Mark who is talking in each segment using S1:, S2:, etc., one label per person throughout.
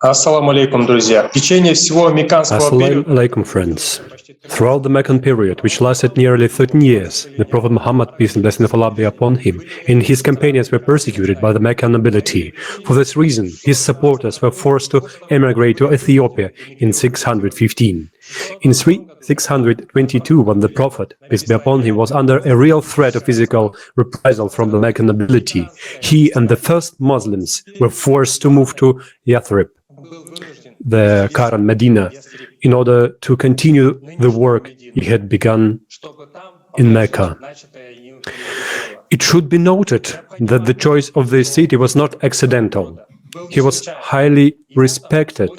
S1: Assalamu alaikum, друзья. В течение всего мекканского
S2: Assalamu
S1: периода
S2: alaikum, friends. Throughout the Meccan period, which lasted nearly 13 years, the Prophet Muhammad, peace and blessing of Allah be upon him, and his companions were persecuted by the Meccan nobility. For this reason, his supporters were forced to emigrate to Ethiopia in 615. In 622, when the Prophet, peace be upon him, was under a real threat of physical reprisal from the Meccan nobility, he and the first Muslims were forced to move to Yathrib, the current Medina, in order to continue the work he had begun in Mecca. It should be noted that the choice of this city was not accidental. He was highly respected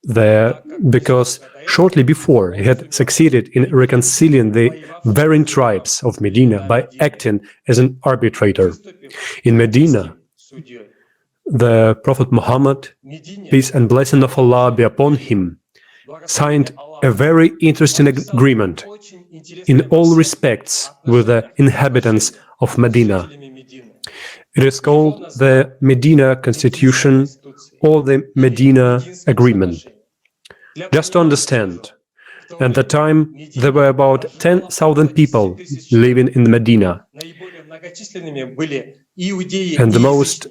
S2: there because shortly before he had succeeded in reconciling the varying tribes of Medina by acting as an arbitrator. In Medina, the Prophet Muhammad, peace and blessing of Allah be upon him, signed a very interesting agreement in all respects with the inhabitants of Medina. It is called the Medina Constitution or the Medina Agreement. Just to understand, at the time there were about 10,000 people living in Medina, and the most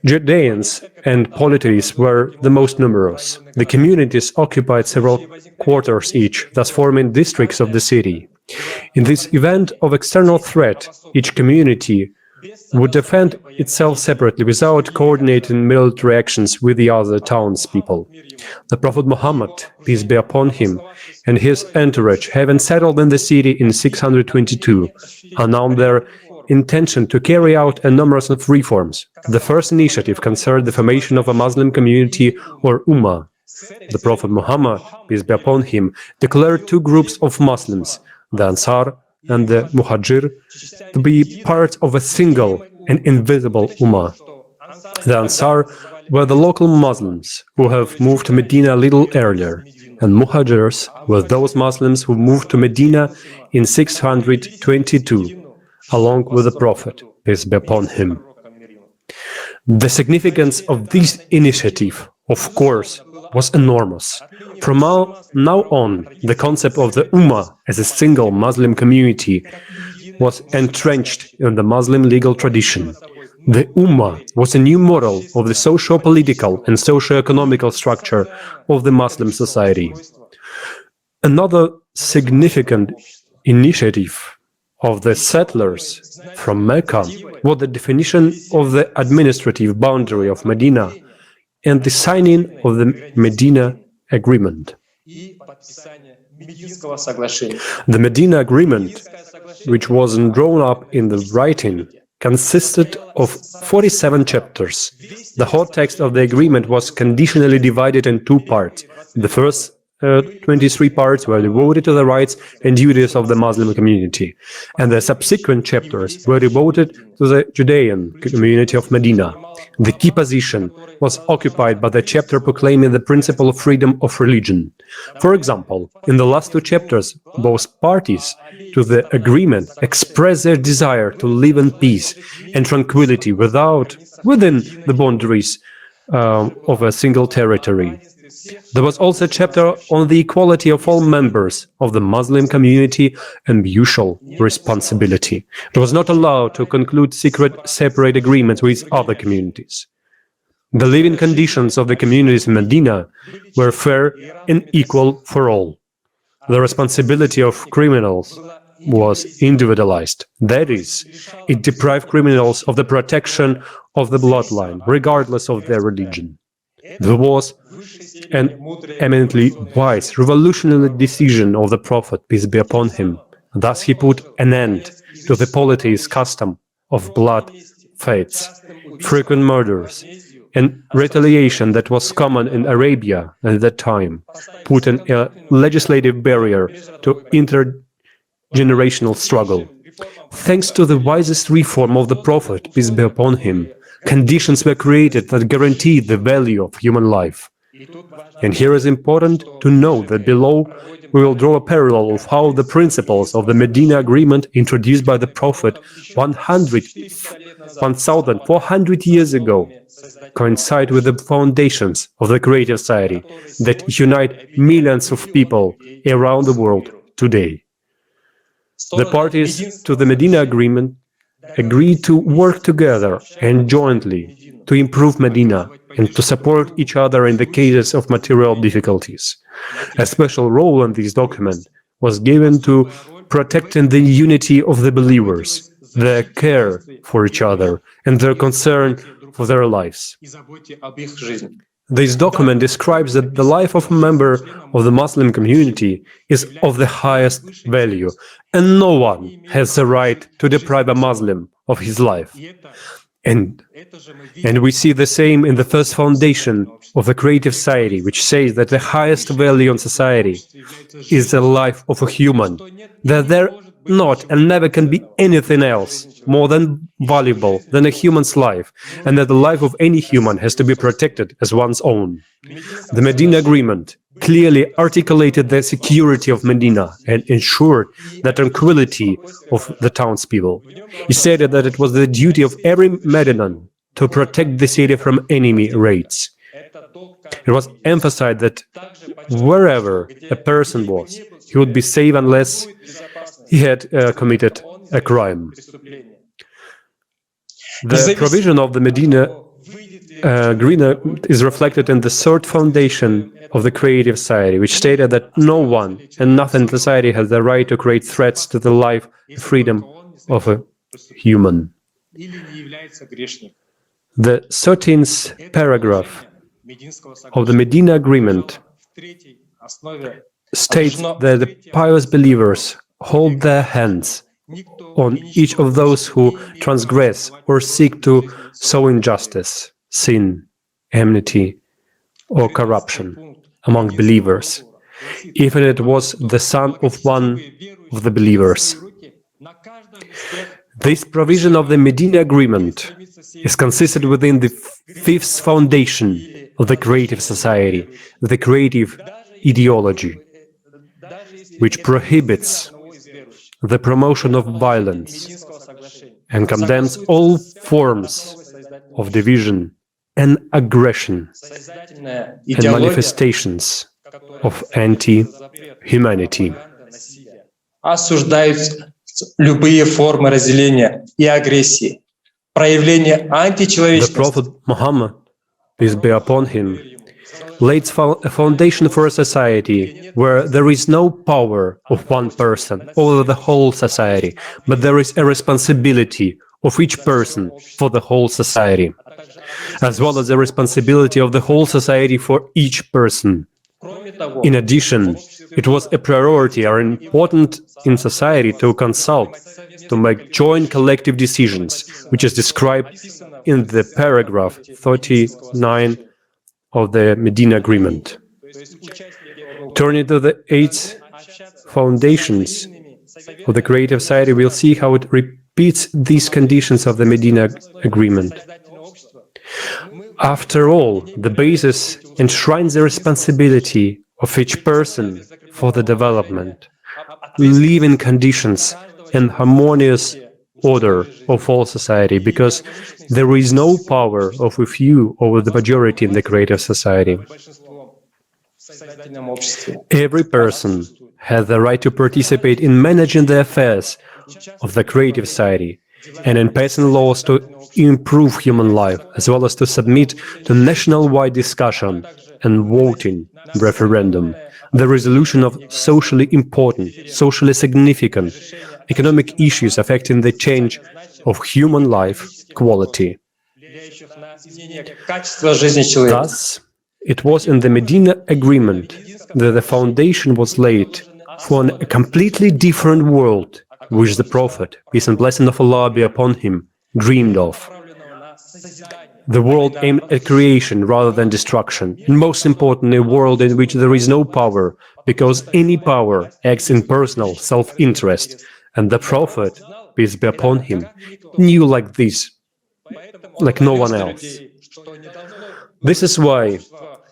S2: Judeans and polytheists were the most numerous. The communities occupied several quarters each, thus forming districts of the city. In this event of external threat, each community would defend itself separately without coordinating military actions with the other townspeople. The Prophet Muhammad, peace be upon him, and his entourage, having settled in the city in 622, announced their intention to carry out a numerous of reforms. The first initiative concerned the formation of a Muslim community or Ummah. The Prophet Muhammad, peace be upon him, declared two groups of Muslims, the Ansar and the Muhajir, to be part of a single and invisible Ummah. The Ansar were the local Muslims who have moved to Medina a little earlier, and Muhajirs were those Muslims who moved to Medina in 622, along with the Prophet, peace be upon him. The significance of this initiative, of course, was enormous. From now on, the concept of the Ummah as a single Muslim community was entrenched in the Muslim legal tradition. The Ummah was a new model of the socio-political and socio-economical structure of the Muslim society. Another significant initiative of the settlers from Mecca was the definition of the administrative boundary of Medina and the signing of the Medina Agreement. The Medina Agreement, which wasn't drawn up in the writing, consisted of 47 chapters. The whole text of the agreement was conditionally divided in two parts. The first 23 parts were devoted to the rights and duties of the Muslim community, and the subsequent chapters were devoted to the Judean community of Medina. The key position was occupied by the chapter proclaiming the principle of freedom of religion. For example, in the last two chapters, both parties to the agreement expressed their desire to live in peace and tranquility within the boundaries of a single territory. There was also a chapter on the equality of all members of the Muslim community and mutual responsibility. It was not allowed to conclude separate agreements with other communities. The living conditions of the communities in Medina were fair and equal for all. The responsibility of criminals was individualized. That is, it deprived criminals of the protection of the bloodline, regardless of their religion. There was an eminently wise, revolutionary decision of the Prophet, peace be upon him. Thus he put an end to the polytheist custom of blood feuds, frequent murders, and retaliation that was common in Arabia at that time, putting a legislative barrier to intergenerational struggle. Thanks to the wisest reform of the Prophet, peace be upon him, conditions were created that guaranteed the value of human life. And here is important to note that below we will draw a parallel of how the principles of the Medina Agreement introduced by the Prophet 1,400 years ago coincide with the foundations of the creative society that unite millions of people around the world today. The parties to the Medina Agreement agreed to work together and jointly to improve Medina and to support each other in the cases of material difficulties. A special role in this document was given to protecting the unity of the believers, their care for each other, and their concern for their lives. This document describes that the life of a member of the Muslim community is of the highest value, and no one has the right to deprive a Muslim of his life. And we see the same in the first foundation of the creative society, which says that the highest value in society is the life of a human, that there not and never can be anything else more than valuable than a human's life, and that the life of any human has to be protected as one's own. The Medina Agreement clearly articulated the security of Medina and ensured the tranquility of the townspeople. He stated that it was the duty of every Medinan to protect the city from enemy raids. It was emphasized that wherever a person was, he would be safe unless he had committed a crime. The provision of the Medina Agreement is reflected in the third foundation of the creative society, which stated that no one and nothing in society has the right to create threats to the life and freedom of a human. The 13th paragraph of the Medina Agreement states that the pious believers hold their hands on each of those who transgress or seek to sow injustice, sin, enmity, or corruption among believers, even it was the son of one of the believers. This provision of the Medina Agreement is considered within the fifth foundation of the creative society, the creative ideology, which prohibits the promotion of violence and condemns all forms of division and aggression and manifestations of anti-humanity.
S1: Осуждают любые формы разделения и агрессии, проявление
S2: The
S1: античеловечности.
S2: Prophet Muhammad, peace be upon him, laid a foundation for a society where there is no power of one person over the whole society, but there is a responsibility of each person for the whole society, as well as the responsibility of the whole society for each person. In addition, it was a priority or important in society to consult, to make joint collective decisions, which is described in the paragraph 39 of the Medina Agreement. Turning to the 8 foundations of the creative society, we'll see how it repeats these conditions of the Medina Agreement. After all, the basis enshrines the responsibility of each person for the development, living conditions, and harmonious order of all society, because there is no power of a few over the majority in the creative society. Every person has the right to participate in managing the affairs of the creative society and in passing laws to improve human life, as well as to submit to national-wide discussion and voting referendum the resolution of socially important, socially significant economic issues affecting the change of human life quality. Thus, it was in the Medina Agreement that the foundation was laid for a completely different world, which the Prophet, peace and blessing of Allah be upon him, dreamed of. The world aimed at creation rather than destruction, and most importantly, a world in which there is no power, because any power acts in personal self-interest, and the Prophet, peace be upon him, knew like this, like no one else. This is why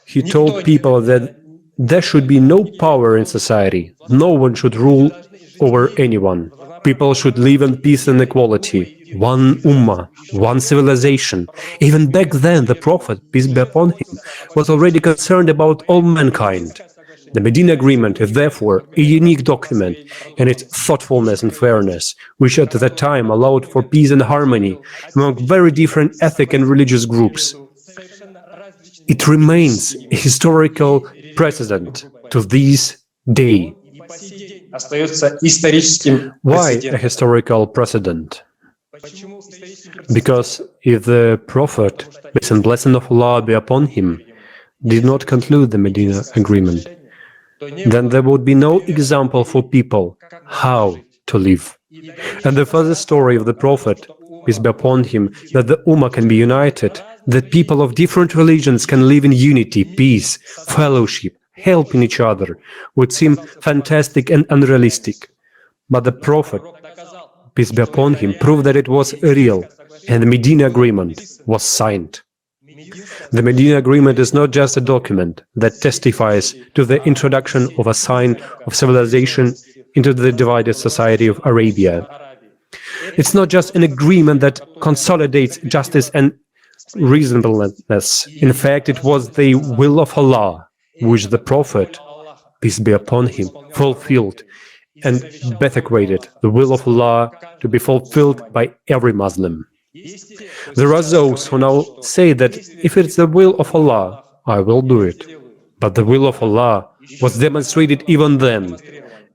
S2: He told people that there should be no power in society. No one should rule over anyone. People should live in peace and equality. One ummah, one civilization. Even back then, the Prophet, peace be upon him, was already concerned about all mankind. The Medina Agreement is therefore a unique document in its thoughtfulness and fairness, which at that time allowed for peace and harmony among very different ethnic and religious groups. It remains a historical precedent to this day.
S1: Остается историческим
S2: Why a
S1: прецедентом.
S2: historical precedent? Because if the Prophet, peace and blessing of Allah be upon him, did not conclude the Medina Agreement, then there would be no example for people how to live. And the further story of the Prophet, peace be upon him, that the Ummah can be united, that people of different religions can live in unity, peace, fellowship, helping each other, would seem fantastic and unrealistic. But the Prophet, peace be upon him, proved that it was real, and the Medina Agreement was signed. The Medina Agreement is not just a document that testifies to the introduction of a sign of civilization into the divided society of Arabia. It's not just an agreement that consolidates justice and reasonableness. In fact, it was the will of Allah, which the Prophet, peace be upon him, fulfilled and benefited the will of Allah to be fulfilled by every Muslim. There are those who now say that if it's the will of Allah, I will do it. But the will of Allah was demonstrated even then,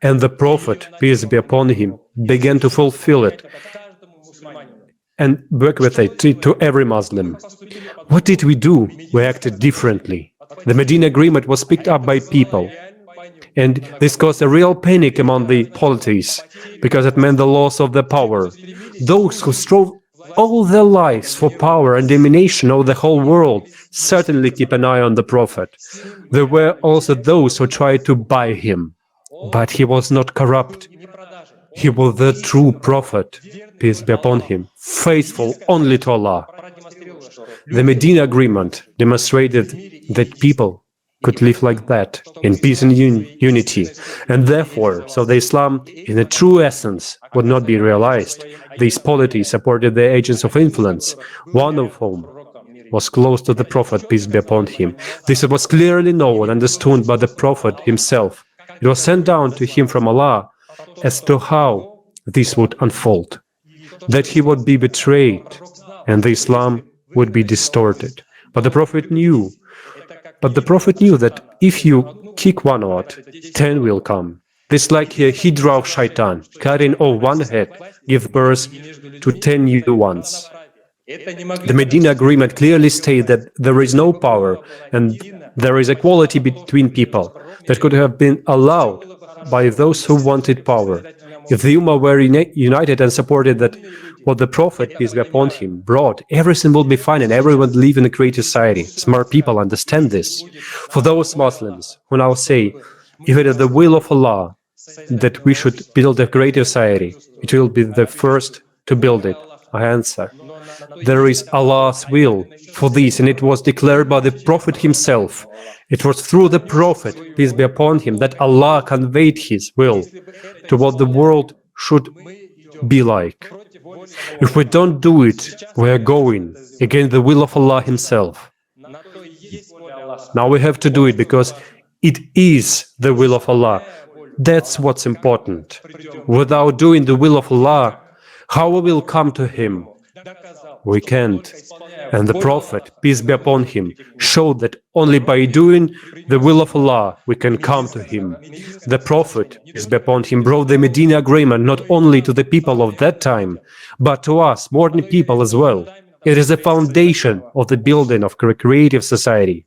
S2: and the Prophet, peace be upon him, began to fulfill it and work with it to every Muslim. What did we do? We acted differently. The Medina Agreement was picked up by people, and this caused a real panic among the polities, because it meant the loss of their power. Those who strove all their lives for power and domination over the whole world certainly keep an eye on the Prophet. There were also those who tried to buy him, but he was not corrupt. He was the true Prophet, peace be upon him, faithful only to Allah. The Medina Agreement demonstrated that people could live like that, in peace and unity, and therefore, so the Islam, in a true essence, would not be realized. These polities supported the agents of influence, one of whom was close to the Prophet, peace be upon him. This was clearly known and understood by the Prophet himself. It was sent down to him from Allah as to how this would unfold, that he would be betrayed, and the Islam would be distorted. But the Prophet knew that if you kick one out, 10 will come. This like a hydra of shaitan, cutting off one head, give birth to 10 new ones. The Medina Agreement clearly states that there is no power and there is equality between people that could have been allowed by those who wanted power. If the Ummah were united and supported that what the Prophet, peace be upon him, brought, everything will be fine and everyone will live in a great society. Smart people understand this. For those Muslims who now say, if it is the will of Allah that we should build a great society, it will be the first to build it. I answer, there is Allah's will for this, and it was declared by the Prophet himself. It was through the Prophet, peace be upon him, that Allah conveyed his will to what the world should be like. If we don't do it, we are going against the will of Allah himself. Now we have to do it because it is the will of Allah. That's what's important. Without doing the will of Allah, how we will come to him? We can't. And the Prophet, peace be upon him, showed that only by doing the will of Allah we can come to him. The Prophet, peace be upon him, brought the Medina Agreement not only to the people of that time, but to us, modern people as well. It is the foundation of the building of a creative society.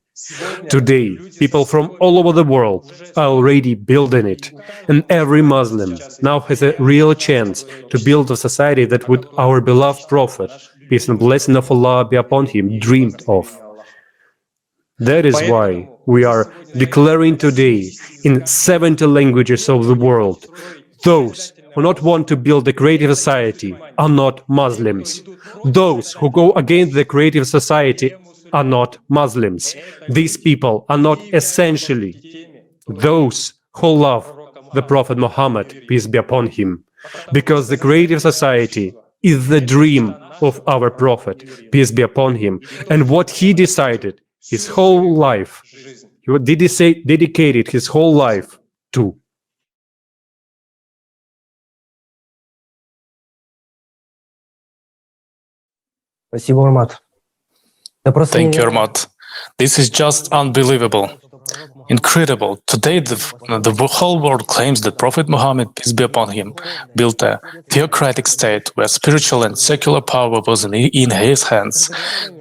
S2: Today, people from all over the world are already building it, and every Muslim now has a real chance to build a society that would our beloved Prophet, peace and blessing of Allah be upon him, dreamed of. That is why we are declaring today in 70 languages of the world, those who not want to build a creative society are not Muslims. Those who go against the creative society are not Muslims. These people are not essentially those who love the Prophet Muhammad, peace be upon him, because the creative society is the dream of our Prophet, peace be upon him, and what he decided his whole life, he dedicated his whole life to.
S3: Thank you, Armat. This is just unbelievable. Incredible. Today, the whole world claims that Prophet Muhammad, peace be upon him, built a theocratic state where spiritual and secular power was in his hands.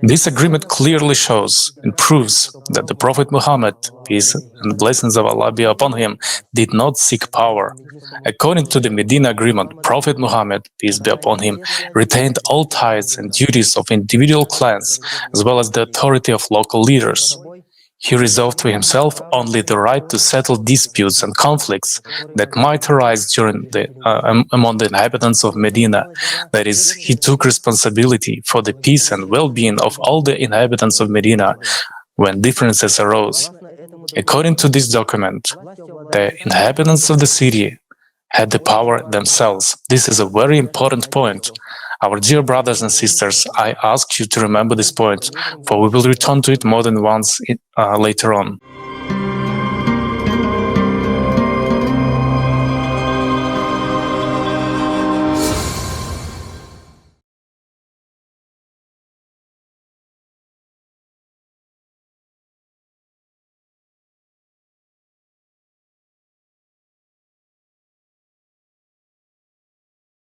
S3: This agreement clearly shows and proves that the Prophet Muhammad, peace and blessings of Allah be upon him, did not seek power. According to the Medina Agreement, Prophet Muhammad, peace be upon him, retained all tithes and duties of individual clans, as well as the authority of local leaders. He reserved to himself only the right to settle disputes and conflicts that might arise among the inhabitants of Medina. That is, he took responsibility for the peace and well-being of all the inhabitants of Medina when differences arose. According to this document, the inhabitants of the city had the power themselves. This is a very important point. Our dear brothers and sisters, I ask you to remember this point, for we will return to it more than once later on.